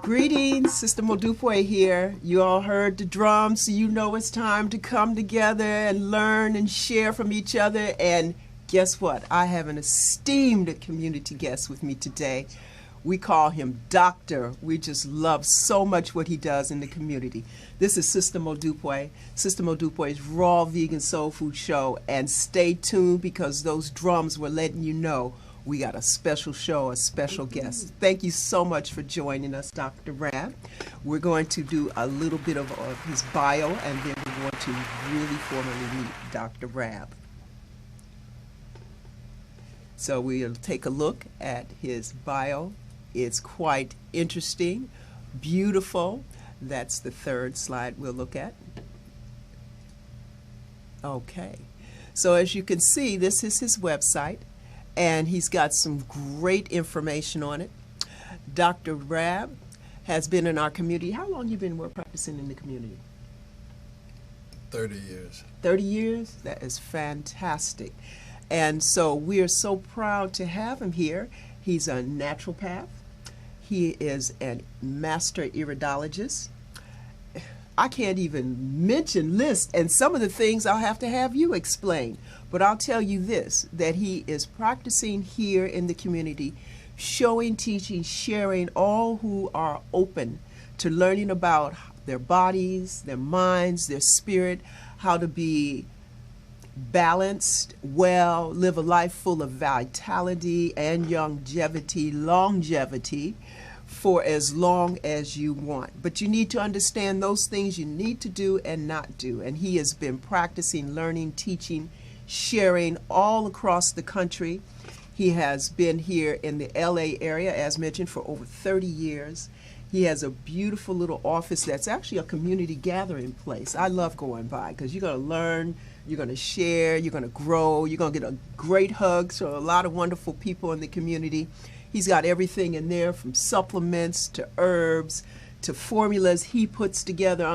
Greetings, Sister Modupe here. You all heard the drums, so you know it's time to come together and learn and share from each other. And guess what? I have an esteemed community guest with me today. We call him Doctor. We just love so much what he does in the community. This is Sister Modupe, Sister Modupe's Raw Vegan Soul Food Show. And stay tuned because those drums were letting you know we got a special show, a special guest. Thank you so much for joining us, Dr. Rab. We're going to do a little bit of his bio, and then we're going to really formally meet Dr. Rab. So we'll take a look at his bio. It's quite interesting, beautiful. That's the third slide we'll look at. Okay. So as you can see, this is his website. And he's got some great information on it. Dr. Rab has been in our community. How long you been practicing in the community? 30 years. 30 years? That is fantastic. And so we are so proud to have him here. He's a naturopath. He is a master iridologist. I can't even list, and some of the things I'll have to have you explain. But I'll tell you this, that he is practicing here in the community, showing, teaching, sharing all who are open to learning about their bodies, their minds, their spirit, how to be balanced, well, live a life full of vitality and longevity for as long as you want. But you need to understand those things you need to do and not do. And he has been practicing, learning, teaching, sharing all across the country. He has been here in the LA area, as mentioned, for over 30 years. He has a beautiful little office that's actually a community gathering place. I love going by because you're going to learn, you're going to share, you're going to grow, you're going to get a great hug from a lot of wonderful people in the community. He's got everything in there from supplements to herbs to formulas he puts together.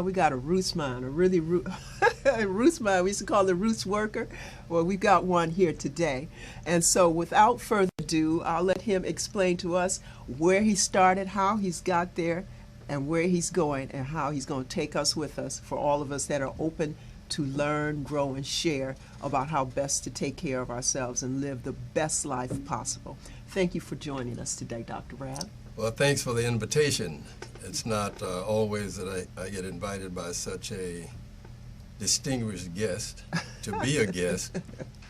We got a roots mind, a really roots mind. We used to call the roots worker. Well, we've got one here today. And so without further ado, I'll let him explain to us where he started, how he's got there, and where he's going, and how he's going to take us with us for all of us that are open to learn, grow, and share about how best to take care of ourselves and live the best life possible. Thank you for joining us today, Dr. Rab. Well, thanks for the invitation. It's not always that I get invited by such a distinguished guest to be a guest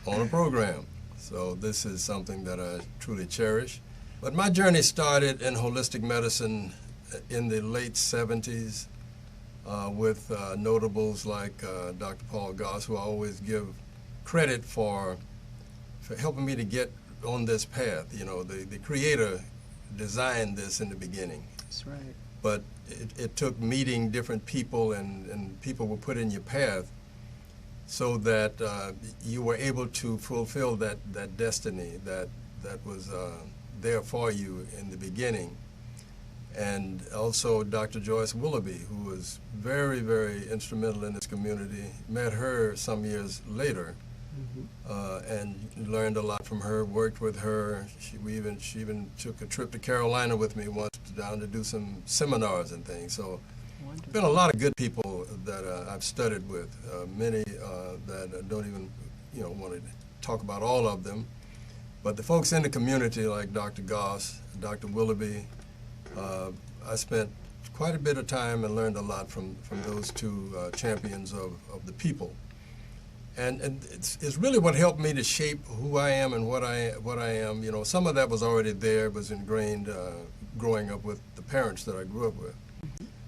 on a program. So this is something that I truly cherish. But my journey started in holistic medicine in the late 70s with notables like Dr. Paul Goss, who I always give credit for helping me to get on this path. You know, the creator designed this in the beginning. That's right. But it took meeting different people, and people were put in your path so that you were able to fulfill that destiny that was there for you in the beginning. And also Dr. Joyce Willoughby, who was very, very instrumental in this community. Met her some years later. And learned a lot from her, worked with her. She even took a trip to Carolina with me once down to do some seminars and things. So Wonderful. Been a lot of good people that I've studied with, many that I don't even want to talk about all of them. But the folks in the community like Dr. Goss, Dr. Willoughby, I spent quite a bit of time and learned a lot from those two champions of the people. And it's really what helped me to shape who I am and what I am. You know, some of that was already there, was ingrained growing up with the parents that I grew up with.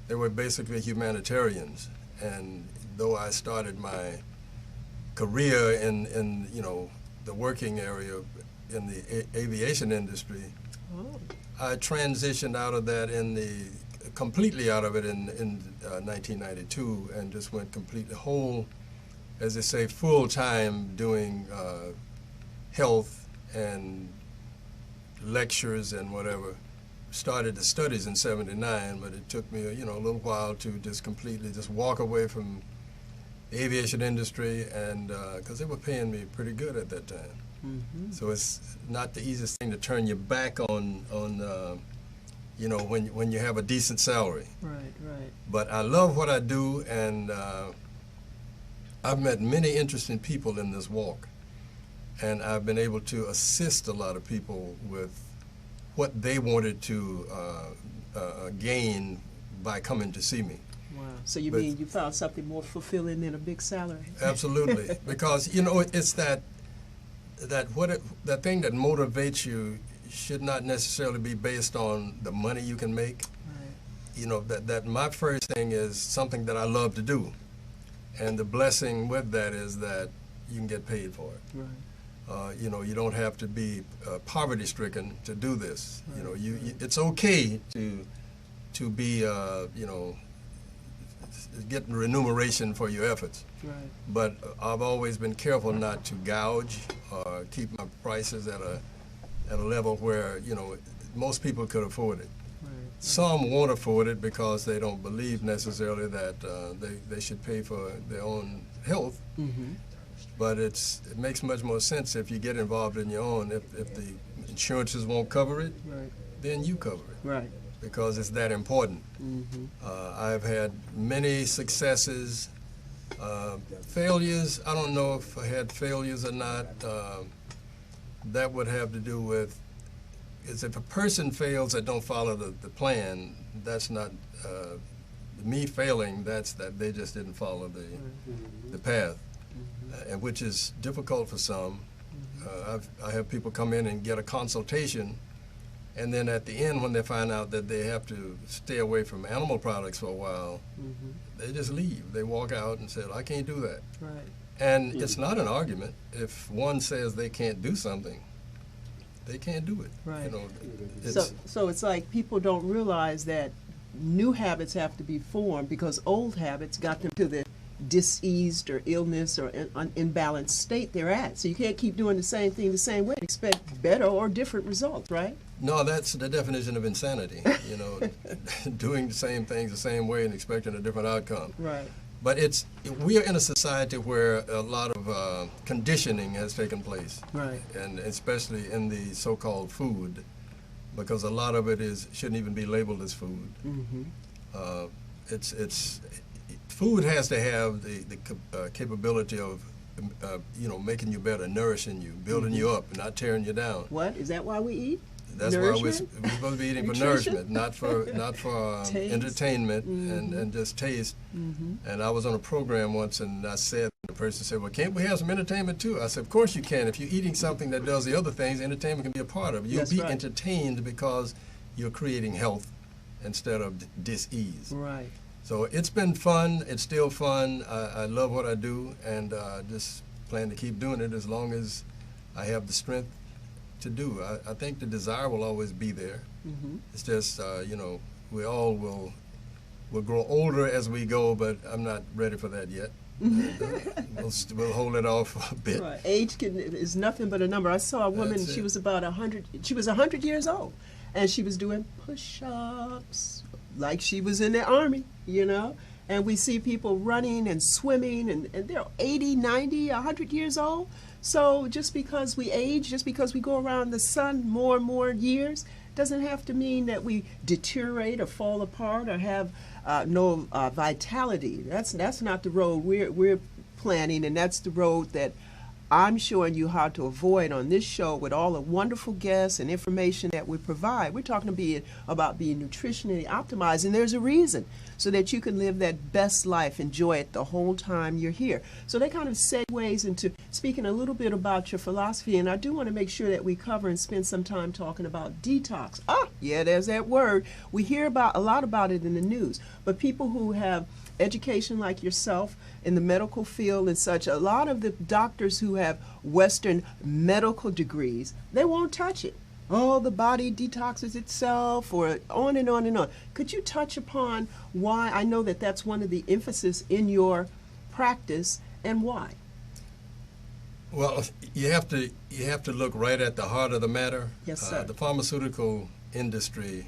They were basically humanitarians, and though I started my career in the working area in the aviation industry, I transitioned out of that completely out of it in 1992, and just went completely whole, as they say, full time doing health and lectures and whatever. Started the studies in '79, but it took me a little while to just completely walk away from the aviation industry, and because they were paying me pretty good at that time. you know, when you have a decent salary. Right, right. But I love what I do, and I've met many interesting people in this walk, and I've been able to assist a lot of people with what they wanted to gain by coming to see me. Wow. So you mean you found something more fulfilling than a big salary? Absolutely, because you know it's that thing that motivates you should not necessarily be based on the money you can make. Right. You know that my first thing is something that I love to do, and the blessing with that is that you can get paid for it. Right. You know, you don't have to be poverty-stricken to do this. Right. You know, it's okay to be you know, getting remuneration for your efforts. Right. But I've always been careful not to gouge or keep my prices at a level where, you know, most people could afford it. Right. Some won't afford it because they don't believe necessarily that they should pay for their own health. Mm-hmm. But it makes much more sense if you get involved in your own. If the insurances won't cover it, Right. then you cover it. Right. Because it's that important. Mm-hmm. I've had many successes, failures. I don't know if I had failures or not. That would have to do with, is if a person fails that don't follow the plan, that's not me failing, that's that they just didn't follow the path, and which is difficult for some. I have people come in and get a consultation, and then at the end, when they find out that they have to stay away from animal products for a while, they just leave. They walk out and say, I can't do that. Right. And it's not an argument. If one says they can't do something, they can't do it. Right. You know, So it's like people don't realize that new habits have to be formed because old habits got them to the diseased or illness or imbalanced state they're at. So you can't keep doing the same thing the same way and expect better or different results, right? no, that's the definition of insanity. You know, doing the same things the same way and expecting a different outcome. Right. But we are in a society where a lot of conditioning has taken place. Right. And especially in the so-called food, because a lot of it shouldn't even be labeled as food. Mm-hmm. Food has to have the capability of you know, making you better, nourishing you, building you up, not tearing you down. What? Is that why we eat? That's why we're supposed to be eating for nourishment, not for entertainment and just taste. And I was on a program once, and I said, the person said, well, can't we have some entertainment too? I said, of course you can. If you're eating something that does the other things, entertainment can be a part of it. You'll be entertained because you're creating health instead of dis-ease. Right. So it's been fun. It's still fun. I love what I do, and just plan to keep doing it as long as I have the strength to do. I think the desire will always be there. It's just, you know, we all will grow older as we go, but I'm not ready for that yet. And, we'll hold it off a bit. Right. Age is nothing but a number. I saw a woman, she was about 100, she was 100 years old, and she was doing push-ups like she was in the army, you know? And we see people running and swimming, and they're 80, 90, 100 years old. So just because we age, just because we go around the sun more and more years, doesn't have to mean that we deteriorate or fall apart or have no vitality. That's not the road we're planning, and that's the road that I'm showing you how to avoid on this show with all the wonderful guests and information that we provide. We're talking about being nutritionally optimized, and there's a reason, so that you can live that best life, enjoy it the whole time you're here. So that kind of segues into speaking a little bit about your philosophy, and I do want to make sure that we cover and spend some time talking about detox. Yeah, there's that word. We hear a lot about it in the news, but people who have education like yourself in the medical field and such, a lot of the doctors who have Western medical degrees, they won't touch it. Oh, the body detoxes itself, or on and on and on. Could you touch upon why? I know that that's one of the emphasis in your practice, and why? Well, you have to look right at the heart of the matter. Yes, sir. The pharmaceutical industry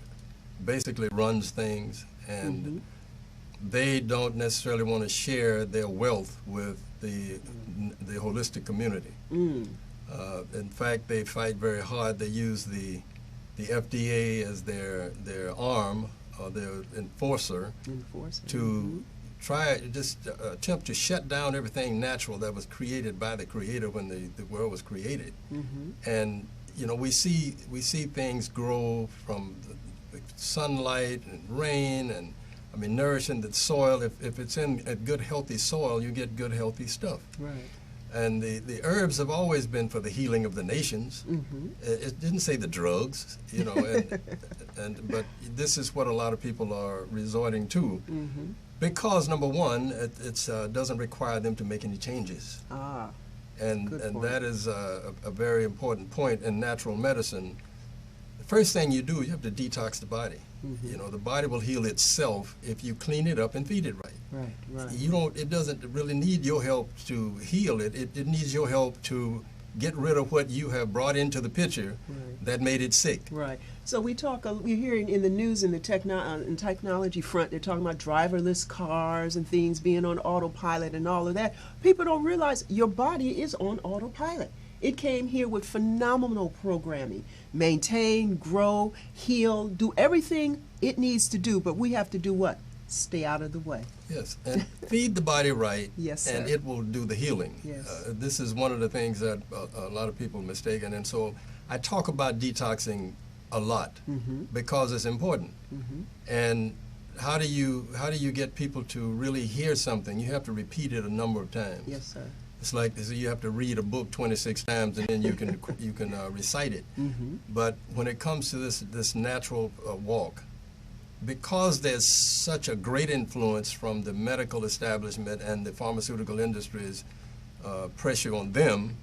basically runs things, and they don't necessarily want to share their wealth with the holistic community. In fact, they fight very hard. They use the the FDA as their arm or their enforcer to try just attempt to shut down everything natural that was created by the Creator when the world was created. And you know, we see things grow from the sunlight and rain, and I mean nourishing the soil. If it's in a good healthy soil, you get good healthy stuff. Right. And the herbs have always been for the healing of the nations. It didn't say the drugs, you know, but this is what a lot of people are resorting to. Because number one, it doesn't require them to make any changes. And that is a very important point in natural medicine. The first thing you do, you have to detox the body. You know, the body will heal itself if you clean it up and feed it right. Right. It doesn't really need your help to heal it. It needs your help to get rid of what you have brought into the picture that made it sick. Right. So we're hearing in the news in the technology front, they're talking about driverless cars and things being on autopilot and all of that. People don't realize your body is on autopilot. It came here with phenomenal programming. Maintain, grow, heal, do everything it needs to do, but we have to do what? Stay out of the way. Yes, and feed the body right, yes, and it will do the healing. Yes. This is one of the things that a lot of people mistake, and so I talk about detoxing a lot because it's important. And how do you get people to really hear something? You have to repeat it a number of times. Yes, sir. It's like you have to read a book 26 times and then you can recite it. But when it comes to this natural walk, because there's such a great influence from the medical establishment and the pharmaceutical industry's pressure on them,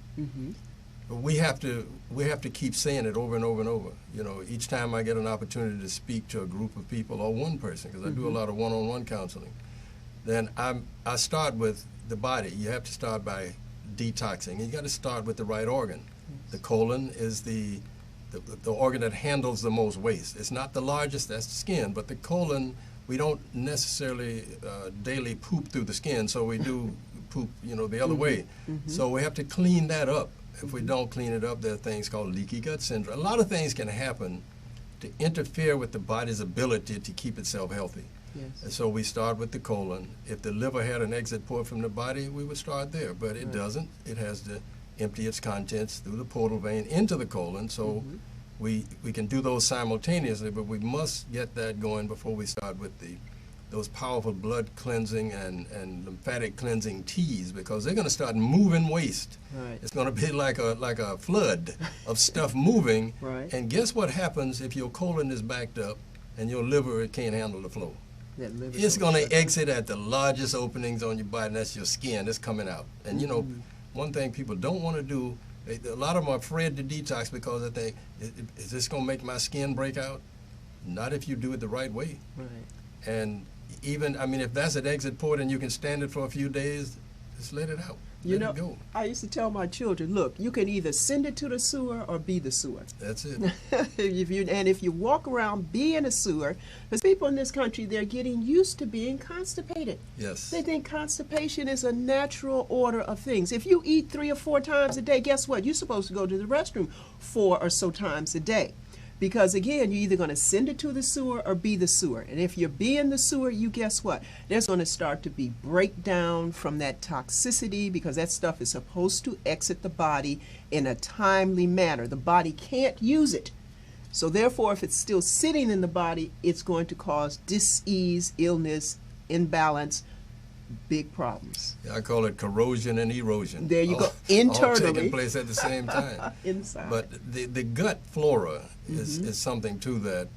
we have to keep saying it over and over and over. You know, each time I get an opportunity to speak to a group of people or one person, because I do a lot of one-on-one counseling, then I start with the body. You have to start by detoxing. You got to start with the right organ. The colon is the organ that handles the most waste. It's not the largest, that's the skin, but the colon, we don't necessarily daily poop through the skin, so we do poop, you know, the other way. So we have to clean that up. If we don't clean it up, there are things called leaky gut syndrome. A lot of things can happen to interfere with the body's ability to keep itself healthy. Yes. And so we start with the colon. If the liver had an exit port from the body, we would start there, but it doesn't. It has to empty its contents through the portal vein into the colon, so we can do those simultaneously, but we must get that going before we start with those powerful blood cleansing and lymphatic cleansing teas, because they're going to start moving waste. Right. It's going to be like a flood of stuff moving. Right. And guess what happens if your colon is backed up and your liver can't handle the flow? It's going to exit at the largest openings on your body, and that's your skin. It's coming out. And you know, one thing people don't want to do, a lot of them are afraid to detox because they think, is this going to make my skin break out? Not if you do it the right way. Right. And even, I mean, if that's an exit port and you can stand it for a few days, just let it out. Let it go. I used to tell my children, look, you can either send it to the sewer or be the sewer. That's it. if you walk around being a sewer, because people in this country, they're getting used to being constipated. Yes. They think constipation is a natural order of things. If you eat 3 or 4 times a day, guess what? You're supposed to go to the restroom 4 or so times a day. Because again, you're either going to send it to the sewer or be the sewer. And if you're being the sewer, you guess what? There's going to start to be breakdown from that toxicity, because that stuff is supposed to exit the body in a timely manner. The body can't use it. So therefore, if it's still sitting in the body, it's going to cause dis-ease, illness, imbalance, big problems. Yeah, I call it corrosion and erosion. There you go. Internally. All taking place at the same time. Inside. But the gut flora is something too that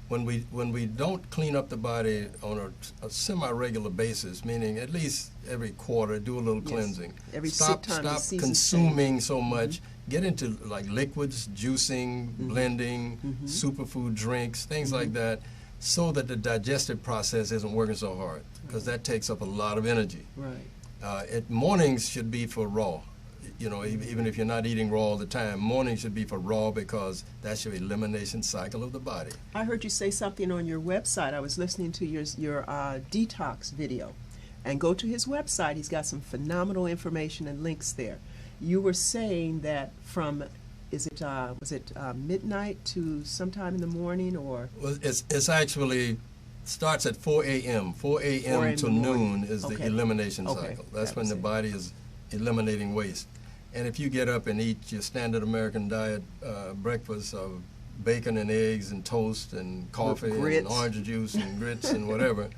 when we don't clean up the body on a semi-regular basis, meaning at least every quarter, do a little cleansing. Stop consuming so much. Get into like liquids, juicing, blending, superfood drinks, things like that, so that the digestive process isn't working so hard, because that takes up a lot of energy. Right. Mornings should be for raw. You know, even if you're not eating raw all the time, morning should be for raw, because that's your elimination cycle of the body. I heard you say something on your website. I was listening to your Detox video. And go to his website. He's got some phenomenal information and links there. You were saying that from is it was it midnight to sometime in the morning, or Well, it's actually starts at 4 a.m. 4 4 a.m. in to the morning. noon is Okay. the elimination Okay, cycle. That's that when was the it. body is eliminating waste. And if you get up and eat your standard American diet breakfast of bacon and eggs and toast and coffee and grits. orange juice and grits and whatever,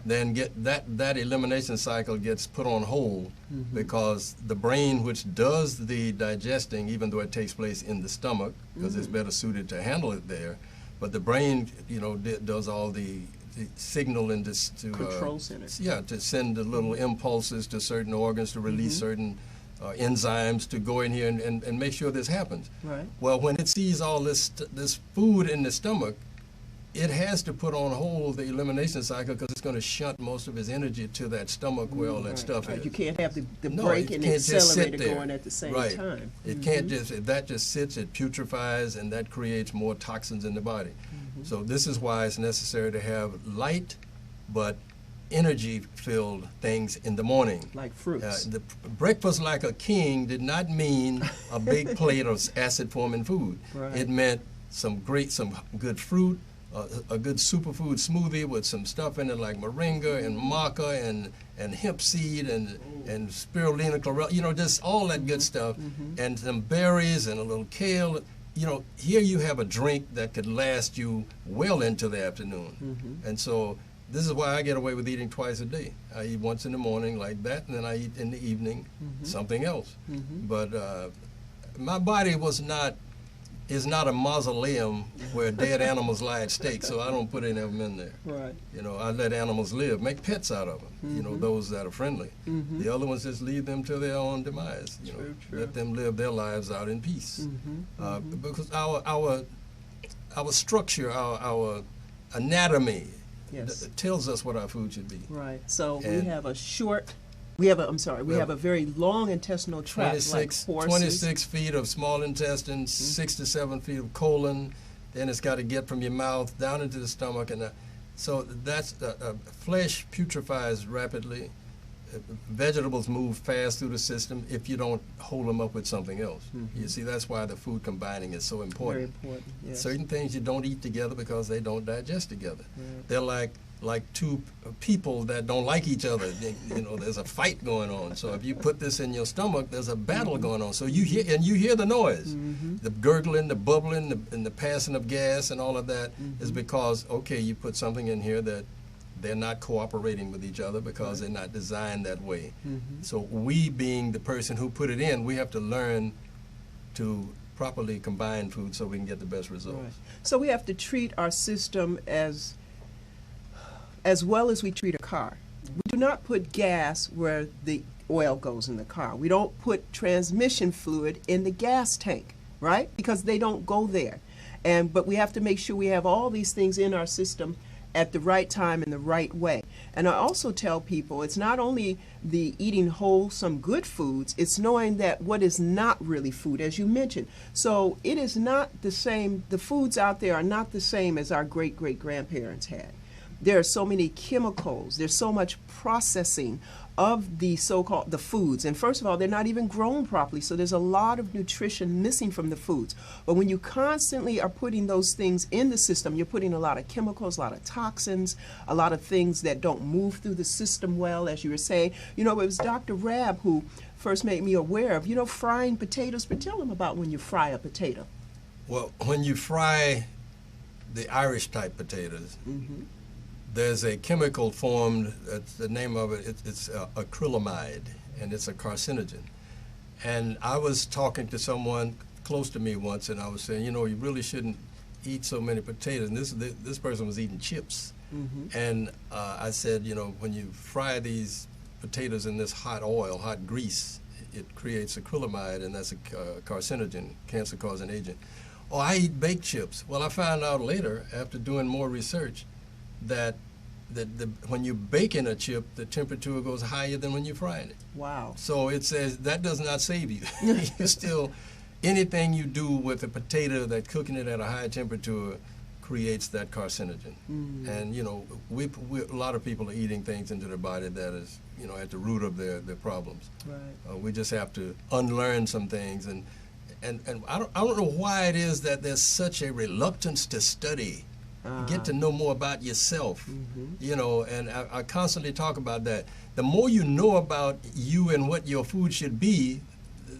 then get that elimination cycle gets put on hold because the brain, which does the digesting, even though it takes place in the stomach, because it's better suited to handle it there, but the brain, does all the signal in this to control centers. yeah, to send the little impulses to certain organs to release certain enzymes to go in here and make sure this happens. Right. Well, when it sees all this food in the stomach, it has to put on hold the elimination cycle because it's going to shunt most of its energy to that stomach where all that Right, stuff right. is. You can't have the No, brake it and can't just sit accelerator there. going at the same Right. time. It can't that just sits, it putrefies, and that creates more toxins in the body. So this is why it's necessary to have light but energy-filled things in the morning. Like fruits. The breakfast like a king did not mean a big plate of acid-forming food. Right. It meant some good fruit, a good superfood smoothie with some stuff in it like moringa and maca and hemp seed and spirulina chlorella, just all that good stuff, and some berries and a little kale. Here you have a drink that could last you well into the afternoon. And so this is why I get away with eating twice a day. I eat once in the morning like that, and then I eat in the evening something else. But my body is not a mausoleum where dead animals lie at stake, so I don't put any of them in there. Right. I let animals live, make pets out of them, those that are friendly. The other ones just leave them to their own demise, True. let them live their lives out in peace. Because our structure, our anatomy Yes. tells us what our food should be. Right. So we And- have we have a very long intestinal tract, like horses. 26 feet of small intestine, 6 to 7 feet of colon, then it's got to get from your mouth down into the stomach, and so that's flesh putrefies rapidly. Vegetables move fast through the system if you don't hold them up with something else. You see, that's why the food combining is so Very important. important. Yes. Certain things you don't eat together because they don't digest together. Right. They're like two people that don't like each other. There's a fight going on. So if you put this in your stomach, there's a battle going on. So you hear the noise, the gurgling, the bubbling, and the passing of gas, and all of that is because you put something in here that they're not cooperating with each other because they're not designed that way. So we, being the person who put it in, we have to learn to properly combine food so we can get the best results. Right. So we have to treat our system as well as we treat a car. We do not put gas where the oil goes in the car. We don't put transmission fluid in the gas tank, right? Because they don't go there. But we have to make sure we have all these things in our system at the right time in the right way. And I also tell people it's not only the eating wholesome good foods, it's knowing that what is not really food, as you mentioned. So it is not the same, the foods out there are not the same as our great-great-grandparents had. There are so many chemicals, there's so much processing of the so-called the foods. And first of all, they're not even grown properly, so there's a lot of nutrition missing from the foods. But when you constantly are putting those things in the system, you're putting a lot of chemicals, a lot of toxins, a lot of things that don't move through the system well, as you were saying. It was Dr. Rab who first made me aware of, frying potatoes. But tell them about when you fry a potato. Well, when you fry the Irish type potatoes, there's a chemical formed, the name of it's acrylamide, and it's a carcinogen. And I was talking to someone close to me once, and I was saying, you really shouldn't eat so many potatoes. And this person was eating chips. And I said, when you fry these potatoes in this hot oil, hot grease, it creates acrylamide, and that's a carcinogen, cancer-causing agent. Oh, I eat baked chips. Well, I found out later, after doing more research, that when you bake in a chip, the temperature goes higher than when you fry it. Wow. So it says that does not save you. You still, anything you do with a potato that cooking it at a high temperature creates that carcinogen. And a lot of people are eating things into their body that is at the root of their problems. Right. We just have to unlearn some things, and and I don't know why it is that there's such a reluctance to study, get to know more about yourself, you know, and I constantly talk about that. The more you know about you and what your food should be,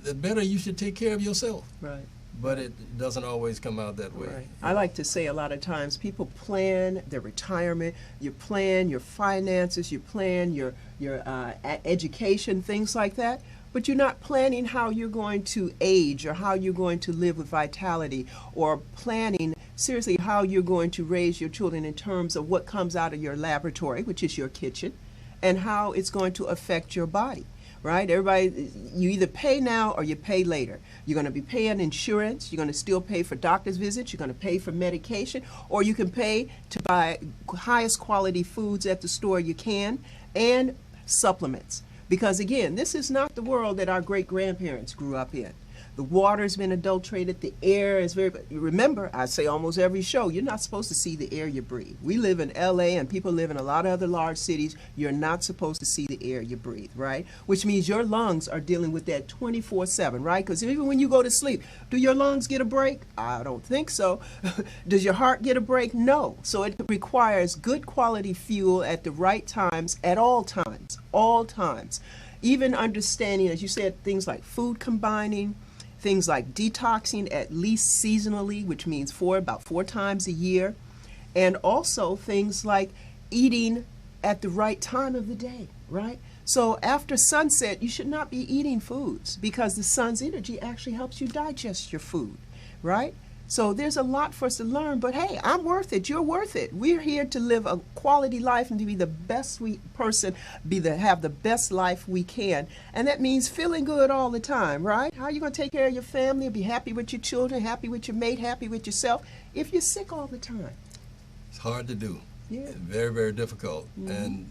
the better you should take care of yourself. Right. But it doesn't always come out that way. Right. I like to say a lot of times people plan their retirement, you plan your finances, you plan your education, things like that, but you're not planning how you're going to age or how you're going to live with vitality, or planning seriously how you're going to raise your children in terms of what comes out of your laboratory, which is your kitchen, and how it's going to affect your body. Right? Everybody, you either pay now or you pay later. You're going to be paying insurance, you're going to still pay for doctor's visits, you're going to pay for medication, or you can pay to buy highest quality foods at the store you can, and supplements. Because again, this is not the world that our great-grandparents grew up in. The water's been adulterated, the air is very, remember, I say almost every show, you're not supposed to see the air you breathe. We live in LA and people live in a lot of other large cities. You're not supposed to see the air you breathe, right? Which means your lungs are dealing with that 24/7, right? Because even when you go to sleep, do your lungs get a break? I don't think so. Does your heart get a break? No. So it requires good quality fuel at the right times, at all times, all times. Even understanding, as you said, things like food combining, things like detoxing at least seasonally, which means about four times a year, and also things like eating at the right time of the day, right? So after sunset, you should not be eating foods because the sun's energy actually helps you digest your food, right? So there's a lot for us to learn, but hey, I'm worth it, you're worth it. We're here to live a quality life and to be the best have the best life we can. And that means feeling good all the time, right? How are you going to take care of your family, be happy with your children, happy with your mate, happy with yourself, if you're sick all the time? It's hard to do. Yeah. It's very, very difficult. And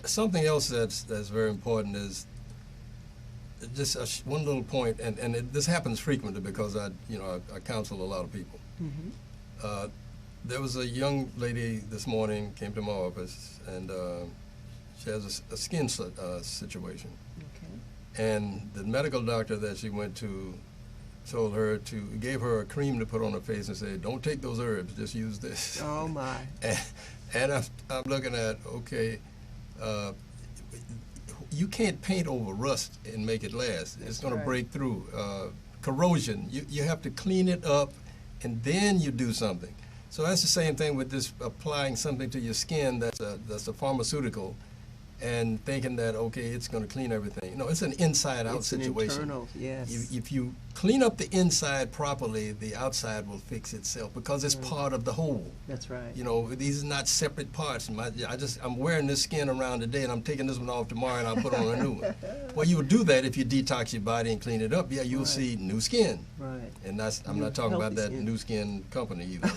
something else that's very important is just one little point, and this happens frequently because I counsel a lot of people. There was a young lady this morning came to my office, and she has a skin situation. Okay. And the medical doctor that she went to gave her a cream to put on her face and said, "Don't take those herbs, just use this." Oh my! And I'm looking at, okay. You can't paint over rust and make it last. It's going to break through. Corrosion, you have to clean it up and then you do something. So that's the same thing with this applying something to your skin that's a pharmaceutical and thinking that, okay, it's going to clean everything. No, it's an inside-out situation. It's an internal, yes. If you clean up the inside properly, the outside will fix itself because it's part of the whole. That's right. You know, these are not separate parts. I'm wearing this skin around today, and I'm taking this one off tomorrow, and I'll put on a new one. Well, you'll do that if you detox your body and clean it up. Yeah, you'll see new skin. Right. And I'm not talking about that new skin company either.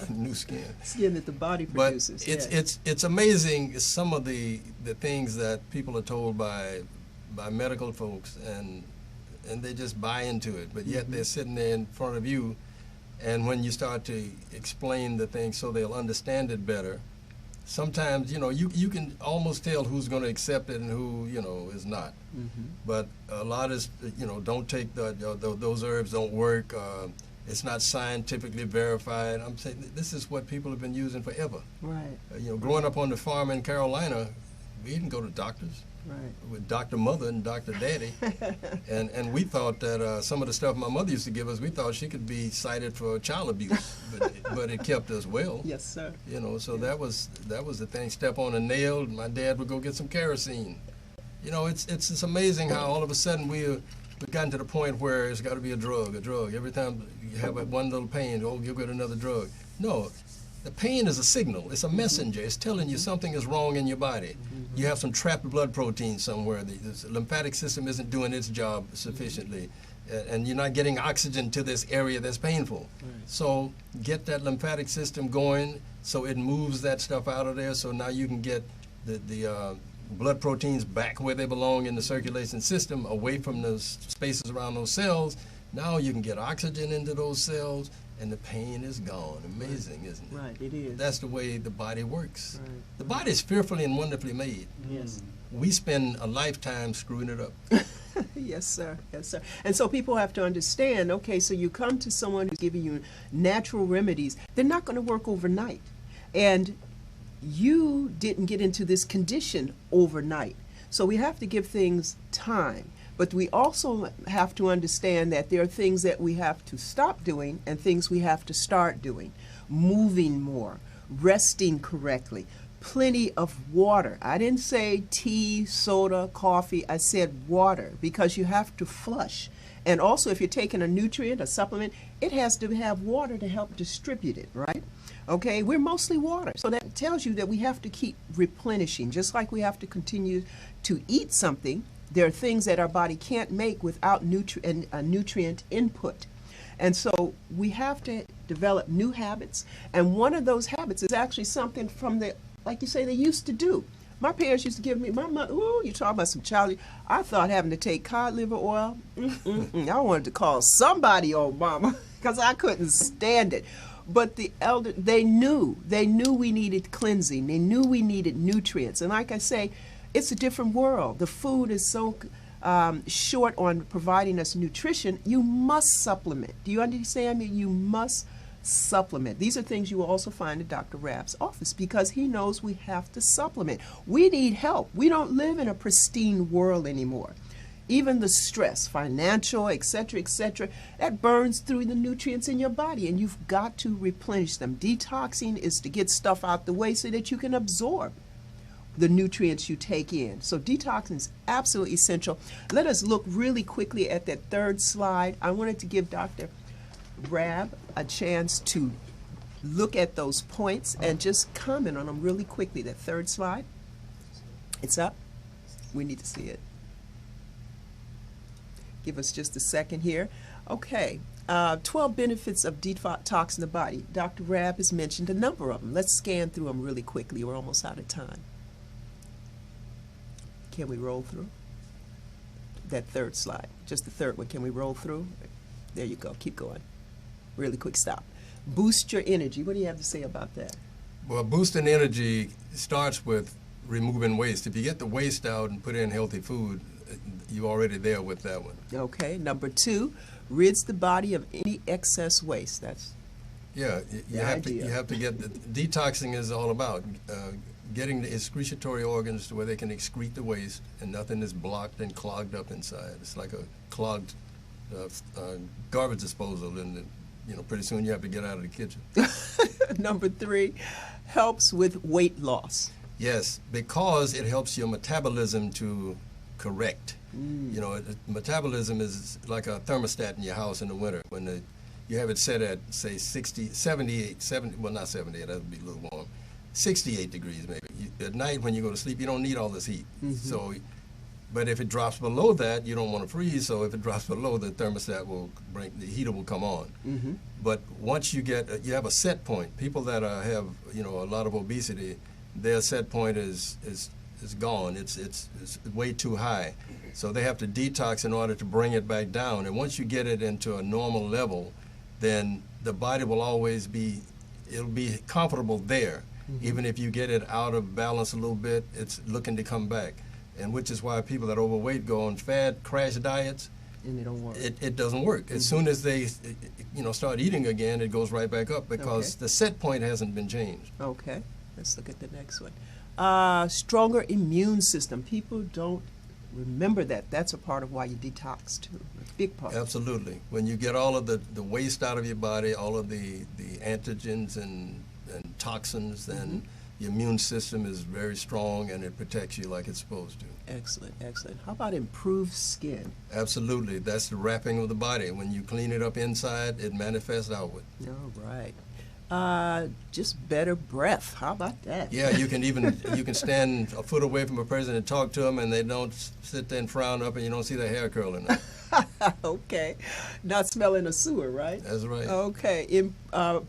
New skin. Skin that the body produces. But it's amazing some of the things that people are told by medical folks, and they just buy into it, but yet they're sitting there in front of you, and when you start to explain the things so they'll understand it better, sometimes you can almost tell who's going to accept it and who is not. But a lot is don't take those herbs, don't work. It's not scientifically verified. I'm saying this is what people have been using forever. Right. Growing up on the farm in Carolina, we didn't go to doctors. Right. With Dr. Mother and Dr. Daddy, and we thought that some of the stuff my mother used to give us, we thought she could be cited for child abuse, but it kept us well. Yes, sir. So that was the thing. Step on a nail, my dad would go get some kerosene. It's amazing how all of a sudden we've gotten to the point where it's got to be a drug. Every time you have one little pain, you'll get another drug. No. The pain is a signal. It's a messenger. It's telling you something is wrong in your body. You have some trapped blood protein somewhere. The lymphatic system isn't doing its job sufficiently, and you're not getting oxygen to this area that's painful. Right. So get that lymphatic system going so it moves that stuff out of there, so now you can get the blood proteins back where they belong in the circulation system, away from those spaces around those cells. Now you can get oxygen into those cells, and the pain is gone. Amazing, isn't it? Right, it is. That's the way the body works. Right. The body is fearfully and wonderfully made. Yes. We spend a lifetime screwing it up. Yes. Yes, sir. Yes, sir. And so people have to understand, okay, so you come to someone who's giving you natural remedies. They're not going to work overnight. And you didn't get into this condition overnight. So we have to give things time. But we also have to understand that there are things that we have to stop doing and things we have to start doing. Moving more, resting correctly, plenty of water. I didn't say tea, soda, coffee. I said water, because you have to flush. And also, if you're taking a nutrient, a supplement, it has to have water to help distribute it, right? Okay, we're mostly water. So that tells you that we have to keep replenishing. Just like we have to continue to eat something, there are things that our body can't make without nutrient input. And so we have to develop new habits. And one of those habits is actually something from the, like you say, they used to do. My parents used to give me, my mother, ooh, you talking about some child. I thought having to take cod liver oil, I wanted to call somebody on mama because I couldn't stand it. But the elder, they knew we needed cleansing. They knew we needed nutrients. And like I say, it's a different world. The food is so short on providing us nutrition. You must supplement. Do you understand me? You must supplement. These are things you will also find in Dr. Rabb's office, because he knows we have to supplement. We need help. We don't live in a pristine world anymore. Even the stress, financial, etc., that burns through the nutrients in your body, and you've got to replenish them. Detoxing is to get stuff out the way so that you can absorb the nutrients you take in. So detoxing is absolutely essential. Let us look really quickly at that third slide. I wanted to give Dr. Rabb a chance to look at those points and just comment on them really quickly. That third slide, it's up. We need to see it. Give us just a second here. Okay, 12 benefits of detoxing the body. Dr. Rabb has mentioned a number of them. Let's scan through them really quickly. We're almost out of time. Can we roll through? That third slide, just the third one. Can we roll through? There you go. Keep going. Really quick stop. Boost your energy. What do you have to say about that? Well, boosting energy starts with removing waste. If you get the waste out and put in healthy food, you're already there with that one. Okay. Number 2, rids the body of any excess waste. That's you have to get the detoxing is all about getting the excretory organs to where they can excrete the waste and nothing is blocked and clogged up inside. It's like a clogged garbage disposal, and pretty soon you have to get out of the kitchen. Number 3, helps with weight loss. Yes, because it helps your metabolism to correct. Metabolism is like a thermostat in your house in the winter. When you have it set at, say, 78, well, not 78, that would be a little warm, 68 degrees maybe. At night when you go to sleep, you don't need all this heat. So, but if it drops below that, you don't want to freeze, so if it drops below, the thermostat will the heater will come on. But once you have a set point. People that have, a lot of obesity, their set point is gone. It's way too high. So they have to detox in order to bring it back down. And once you get it into a normal level, then the body will always it'll be comfortable there. Even if you get it out of balance a little bit, it's looking to come back. And which is why people that are overweight go on fad crash diets. And it don't work. It doesn't work. As soon as they start eating again, it goes right back up because the set point hasn't been changed. Okay. Let's look at the next one. Stronger immune system. People don't remember that. That's a part of why you detox too. A big part. Absolutely. When you get all of the waste out of your body, all of the antigens and toxins, then your immune system is very strong and it protects you like it's supposed to. Excellent, excellent. How about improved skin? Absolutely. That's the wrapping of the body. When you clean it up inside, it manifests outward. All right. Just better breath. How about that? Yeah, you can stand a foot away from a person and talk to them, and they don't sit there and frown up, and you don't see their hair curling up. Okay, not smelling a sewer, right? That's right. Okay,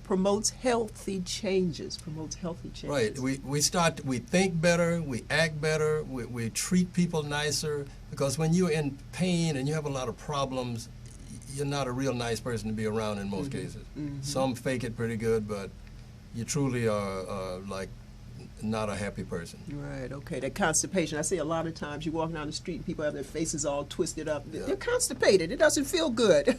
promotes healthy changes. Promotes healthy changes. Right. We think better. We act better. We treat people nicer, because when you're in pain and you have a lot of problems, you're not a real nice person to be around in most cases. Some fake it pretty good, but you truly are like not a happy person. Right, okay. That constipation. I see a lot of times you walk down the street and people have their faces all twisted up. Yeah. They're constipated. It doesn't feel good.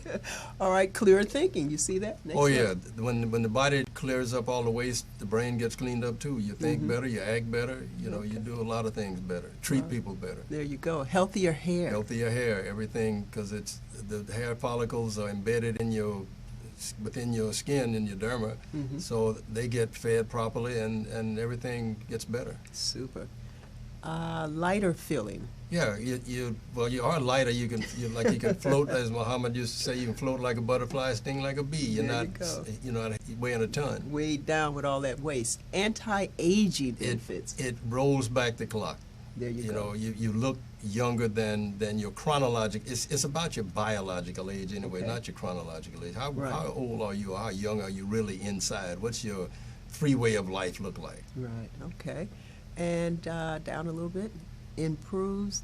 All right, clear thinking. You see that? Next Oh one. yeah, when the body clears up all the waste, the brain gets cleaned up too. You think better, you act better, you know, you do a lot of things better, treat people better. There you go. Healthier hair. Healthier hair, everything, because it's the hair follicles are embedded in within your skin, in your derma, so they get fed properly and everything gets better. Super. Lighter feeling. Yeah, you are lighter. You can float, as Muhammad used to say. You can float like a butterfly, sting like a bee. You're not weighing a ton. Weighed down with all that waste. Anti-aging benefits. It rolls back the clock. There you go. You know, you look younger than your chronological. It's about your biological age anyway, not your chronological age. How old are you, or how young are you really inside? What's your freeway of life look like? Right. Okay. And down a little bit, improved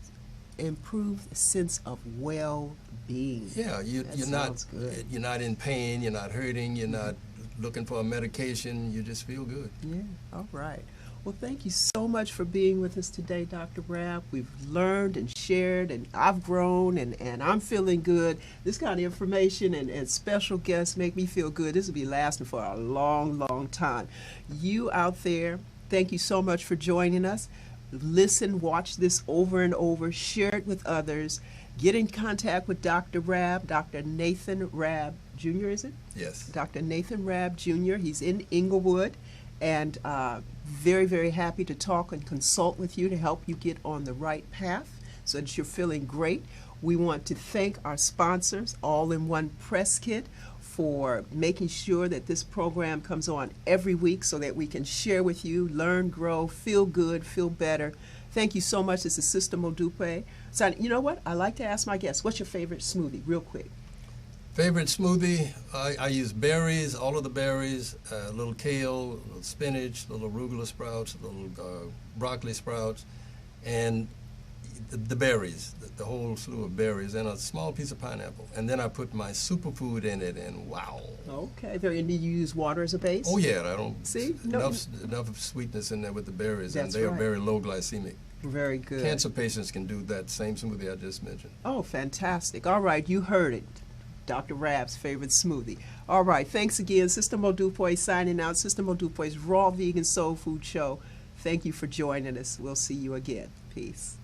sense of well-being. Yeah, you're not in pain. You're not hurting. You're not looking for a medication. You just feel good. Yeah. All right. Well, thank you so much for being with us today, Dr. Rabb. We've learned and shared, and I've grown, and I'm feeling good. This kind of information and special guests make me feel good. This will be lasting for a long, long time. You out there, thank you so much for joining us. Listen, watch this over and over, share it with others. Get in contact with Dr. Rabb, Dr. Nathan Rabb Jr., is it? Yes. Dr. Nathan Rabb Jr., he's in Inglewood, and very, very happy to talk and consult with you to help you get on the right path so that you're feeling great. We want to thank our sponsors, All-in-One Press Kit, for making sure that this program comes on every week so that we can share with you, learn, grow, feel good, feel better. Thank you so much. This is Sister Modupe. So, you know what? I like to ask my guests, what's your favorite smoothie, real quick? Favorite smoothie, I use berries, all of the berries, a little kale, a little spinach, a little arugula sprouts, a little broccoli sprouts, and the berries, the whole slew of berries, and a small piece of pineapple. And then I put my superfood in it, and wow. Okay, very. And do you use water as a base? Oh yeah, I don't. See? Enough sweetness in there with the berries, and they are very low glycemic. Very good. Cancer patients can do that same smoothie I just mentioned. Oh, fantastic. All right, you heard it. Dr. Rabb's favorite smoothie. All right, thanks again. Sister Modupe signing out. Sister Modupe's Raw Vegan Soul Food Show. Thank you for joining us. We'll see you again. Peace.